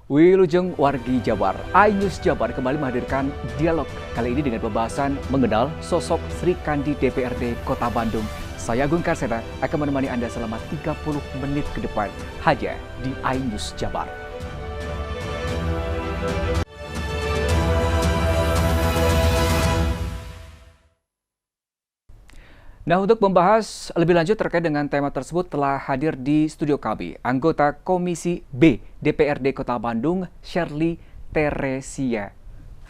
Wilujeng Wargi Jabar, iNews Jabar kembali menghadirkan dialog kali ini dengan pembahasan mengenal sosok Sri Kandi DPRD Kota Bandung. Saya Agung Karsena akan menemani Anda selama 30 menit ke depan hanya di iNews Jabar. Nah, untuk membahas lebih lanjut terkait dengan tema tersebut telah hadir di studio kami anggota Komisi B DPRD Kota Bandung, Shirley Teresia.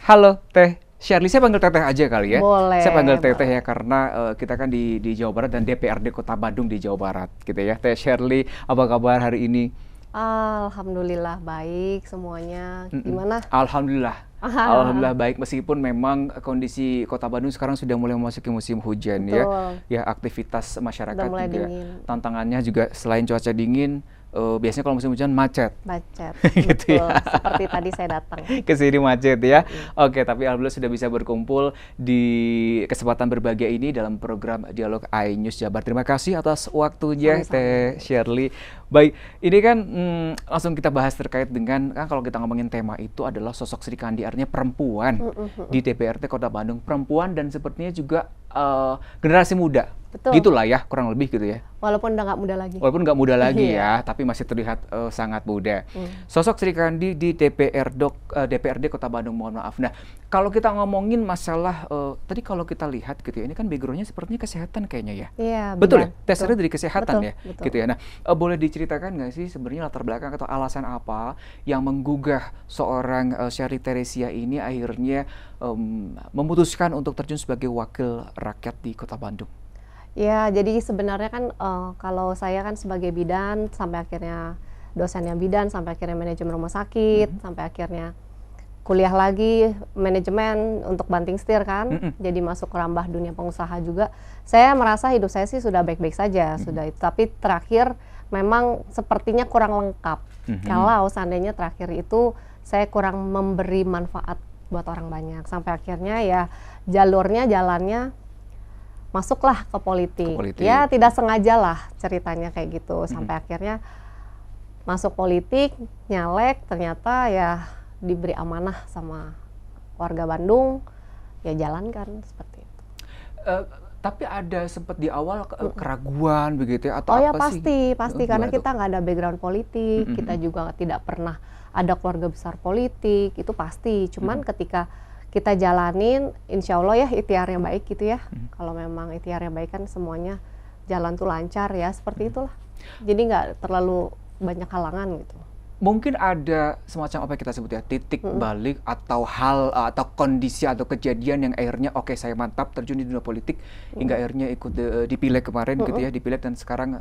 Halo Teh Shirley, saya panggil Teteh aja kali ya. Boleh. Saya panggil Teteh ya karena kita kan di Jawa Barat dan DPRD Kota Bandung di Jawa Barat gitu ya. Teh Shirley, apa kabar hari ini? Alhamdulillah baik semuanya. Gimana? Alhamdulillah baik, meskipun memang kondisi Kota Bandung sekarang sudah mulai memasuki musim hujan. Betul. Ya aktivitas masyarakat Udah mulai juga dingin. tantangannya juga selain cuaca dingin, biasanya kalau musim hujan macet. Gitu ya. Seperti tadi saya datang. Ke sini macet ya. Oke, tapi alhamdulillah sudah bisa berkumpul di kesempatan berbahagia ini dalam program Dialog iNews Jabar. Terima kasih atas waktunya Teh Shirley. Baik, ini kan langsung kita bahas terkait dengan, kan kalau kita ngomongin tema itu adalah sosok Sri Kandi, artinya perempuan di DPRD Kota Bandung. Perempuan dan sepertinya juga generasi muda. Betul. Gitulah ya, kurang lebih gitu ya. Walaupun udah nggak muda lagi. Walaupun nggak muda lagi ya, tapi masih terlihat sangat muda. Sosok Sri Kandi di DPRD Kota Bandung, mohon maaf. Nah, kalau kita ngomongin masalah, tadi kalau kita lihat gitu ya, ini kan background-nya sepertinya kesehatan kayaknya ya. Iya, betul ya? betul. Tesnya dari kesehatan Betul, ya, betul. gitu ya. Nah, boleh diceritakan nggak sih sebenarnya latar belakang atau alasan apa yang menggugah seorang Shirley Teresia ini akhirnya memutuskan untuk terjun sebagai wakil rakyat di Kota Bandung? Ya, jadi sebenarnya kan kalau saya kan sebagai bidan sampai akhirnya dosennya bidan, sampai akhirnya manajemen rumah sakit, sampai akhirnya kuliah lagi manajemen untuk banting setir kan. Jadi masuk ke rambah dunia pengusaha juga. Saya merasa hidup saya sih sudah baik-baik saja, sudah itu. Tapi terakhir memang sepertinya kurang lengkap. Kalau seandainya terakhir itu saya kurang memberi manfaat buat orang banyak. Sampai akhirnya ya jalannya masuklah ke politik. Ya tidak sengaja lah ceritanya kayak gitu. Sampai akhirnya masuk politik, nyalek, ternyata ya diberi amanah sama warga Bandung, ya jalankan seperti itu. Tapi ada sempat di awal keraguan begitu ya, atau oh ya apa sih? pasti karena kita nggak ada background politik, kita juga tidak pernah ada keluarga besar politik, itu pasti. Cuman ketika kita jalanin, insya Allah ya ikhtiarnya baik gitu ya. Kalau memang ikhtiarnya baik kan semuanya jalan tuh lancar ya, seperti itulah. Jadi nggak terlalu banyak halangan gitu. Mungkin ada semacam apa yang kita sebut ya, titik balik atau hal atau kondisi atau kejadian yang akhirnya oke, saya mantap terjun di dunia politik hingga akhirnya ikut dipilih kemarin gitu ya, dipilih dan sekarang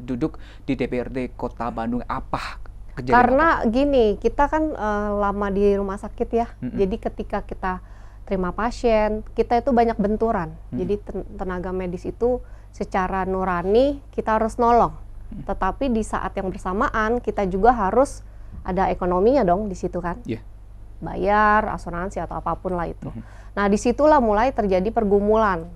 duduk di DPRD Kota Bandung. Apa kejadian? Karena gini, kita kan lama di rumah sakit ya, jadi ketika kita terima pasien, kita itu banyak benturan. Jadi tenaga medis itu secara nurani kita harus nolong. Tetapi di saat yang bersamaan kita juga harus ada ekonominya dong di situ kan, bayar asuransi atau apapun lah itu. Nah disitulah mulai terjadi pergumulan.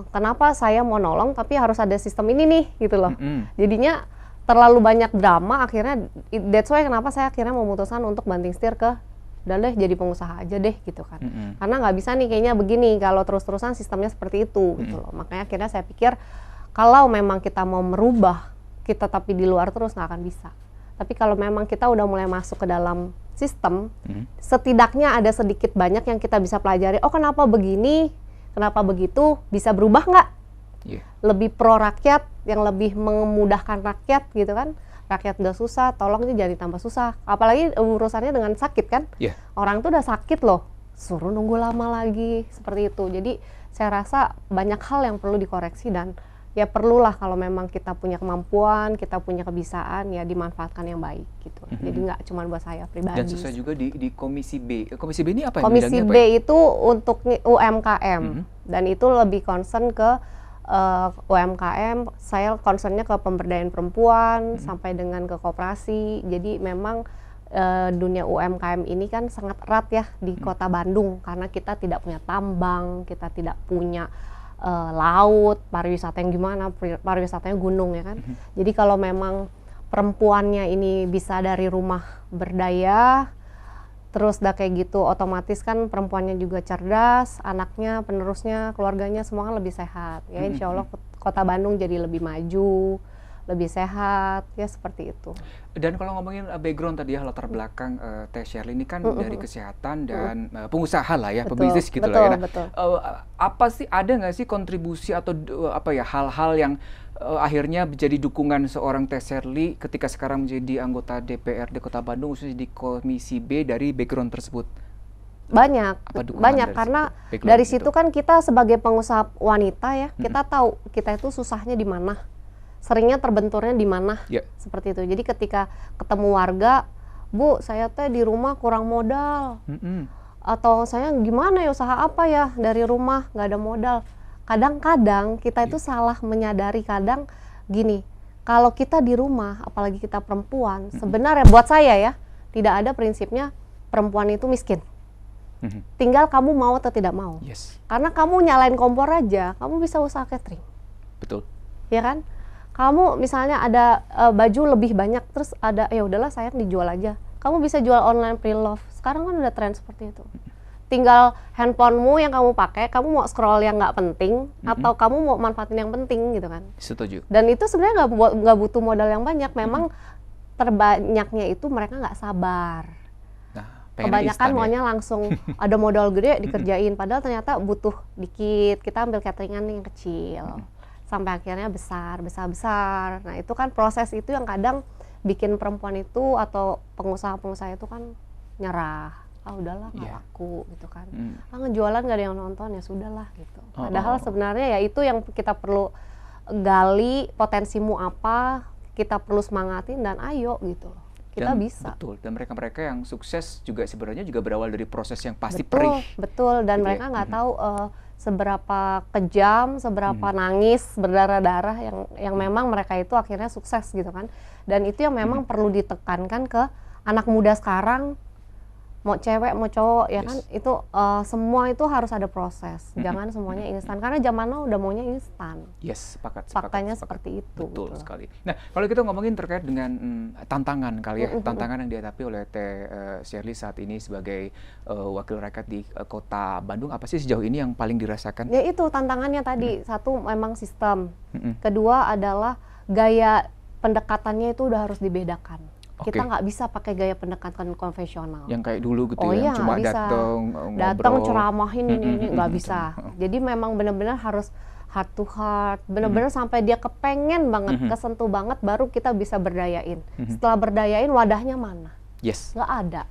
Kenapa saya mau nolong tapi harus ada sistem ini nih gitu loh. Jadinya terlalu banyak drama, akhirnya that's why kenapa saya akhirnya memutuskan untuk banting setir ke udah deh jadi pengusaha aja deh gitu kan. Karena nggak bisa nih kayaknya begini kalau terus-terusan sistemnya seperti itu gitu loh. Makanya akhirnya saya pikir kalau memang kita mau merubah, kita tapi di luar terus nggak akan bisa. Tapi kalau memang kita udah mulai masuk ke dalam sistem, setidaknya ada sedikit banyak yang kita bisa pelajari. Oh kenapa begini, kenapa begitu, bisa berubah nggak? Lebih pro rakyat, yang lebih memudahkan rakyat gitu kan. Rakyat udah susah, tolong ini jadi tambah susah. Apalagi urusannya dengan sakit kan. Orang tuh udah sakit loh, suruh nunggu lama lagi, seperti itu. Jadi saya rasa banyak hal yang perlu dikoreksi dan ya perlulah kalau memang kita punya kemampuan, kita punya kebiasaan, ya dimanfaatkan yang baik gitu. Jadi nggak cuma buat saya pribadi. Dan sesuai juga di Komisi B. Komisi B ini apa? Komisi B itu untuk UMKM dan itu lebih concern ke UMKM. Saya concernnya ke pemberdayaan perempuan sampai dengan ke koperasi. Jadi memang dunia UMKM ini kan sangat erat ya di Kota Bandung karena kita tidak punya tambang, kita tidak punya laut, pariwisata yang gimana, pariwisatanya gunung ya kan. Jadi kalau memang perempuannya ini bisa dari rumah berdaya, terus udah kayak gitu otomatis kan perempuannya juga cerdas, anaknya, penerusnya, keluarganya semua kan lebih sehat. Ya insya Allah Kota Bandung jadi lebih maju, lebih sehat, ya seperti itu. Dan kalau ngomongin background tadi ya, latar belakang Teh Sherly ini kan dari kesehatan dan pengusaha lah ya, pebisnis gitu betul, lah ya. Nah, betul. apa sih, ada nggak sih kontribusi atau apa ya, hal-hal yang akhirnya menjadi dukungan seorang Teh Sherly ketika sekarang menjadi anggota DPRD Kota Bandung, khususnya di Komisi B dari background tersebut? Banyak dari karena situ? dari Gitu. situ kan kita sebagai pengusaha wanita ya, kita tahu kita itu susahnya di mana, seringnya terbenturnya di mana, seperti itu. Jadi ketika ketemu warga, Bu, saya teh di rumah kurang modal, atau saya gimana ya, usaha apa ya dari rumah nggak ada modal. Kadang-kadang kita itu salah menyadari, kadang gini, kalau kita di rumah, apalagi kita perempuan, sebenarnya buat saya ya, tidak ada prinsipnya perempuan itu miskin. Tinggal kamu mau atau tidak mau. Karena kamu nyalain kompor aja, kamu bisa usaha catering. Betul. Ya kan? Kamu misalnya ada baju lebih banyak, terus ada, ya udahlah sayang dijual aja. Kamu bisa jual online pre-love. Sekarang kan udah tren seperti itu. Tinggal handphonemu yang kamu pakai, kamu mau scroll yang nggak penting, atau kamu mau manfaatin yang penting gitu kan. Setuju. Dan itu sebenarnya nggak butuh modal yang banyak, memang terbanyaknya itu mereka nggak sabar. Kebanyakan maunya langsung ada modal gede dikerjain, padahal ternyata butuh dikit, kita ambil cateringan yang kecil. Sampai akhirnya besar. Nah itu kan proses itu yang kadang bikin perempuan itu atau pengusaha-pengusaha itu kan nyerah. Udahlah nggak laku gitu kan. Ngejualan nggak ada yang nonton, ya sudahlah gitu. Padahal sebenarnya ya itu yang kita perlu gali, potensimu apa, kita perlu semangatin dan ayo gitu loh. Kita bisa. Betul, dan mereka-mereka yang sukses juga sebenarnya juga berawal dari proses yang pasti perih. Betul, dan gitu mereka nggak tahu seberapa kejam, seberapa nangis, berdarah-darah yang memang mereka itu akhirnya sukses gitu kan. Dan itu yang memang perlu ditekankan ke anak muda sekarang, mau cewek mau cowok ya kan, itu semua itu harus ada proses, jangan semuanya instan, karena zaman now udah maunya instan. Faktanya seperti itu. Betul sekali. Nah, kalau kita ngomongin terkait dengan tantangan kali ya, tantangan yang dihadapi oleh Teh Sherly saat ini sebagai wakil rakyat di Kota Bandung, apa sih sejauh ini yang paling dirasakan? Ya itu tantangannya tadi, satu memang sistem, kedua adalah gaya pendekatannya itu udah harus dibedakan. Kita nggak bisa pakai gaya pendekatan konvensional. Yang kayak dulu gitu ya, cuma datang ceramahin ini nggak bisa. Jadi memang benar-benar harus heart to heart, benar-benar sampai dia kepengen banget, kesentuh banget, baru kita bisa berdayain. Setelah berdayain, wadahnya mana? Nggak ada.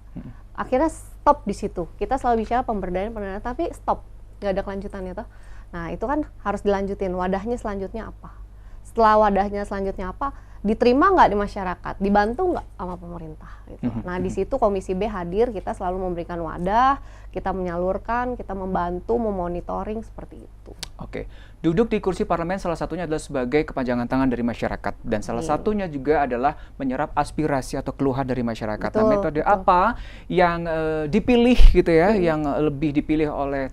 Akhirnya stop di situ. Kita selalu bicara pemberdayaan, tapi stop, nggak ada kelanjutannya toh. Nah itu kan harus dilanjutin. Wadahnya selanjutnya apa? Setelah wadahnya selanjutnya apa? Diterima nggak di masyarakat, dibantu nggak sama pemerintah gitu. Nah di situ Komisi B hadir, kita selalu memberikan wadah, kita menyalurkan, kita membantu, memonitoring seperti itu. Duduk di kursi parlemen salah satunya adalah sebagai kepanjangan tangan dari masyarakat, dan salah satunya juga adalah menyerap aspirasi atau keluhan dari masyarakat. Nah metode apa yang dipilih gitu ya, yang lebih dipilih oleh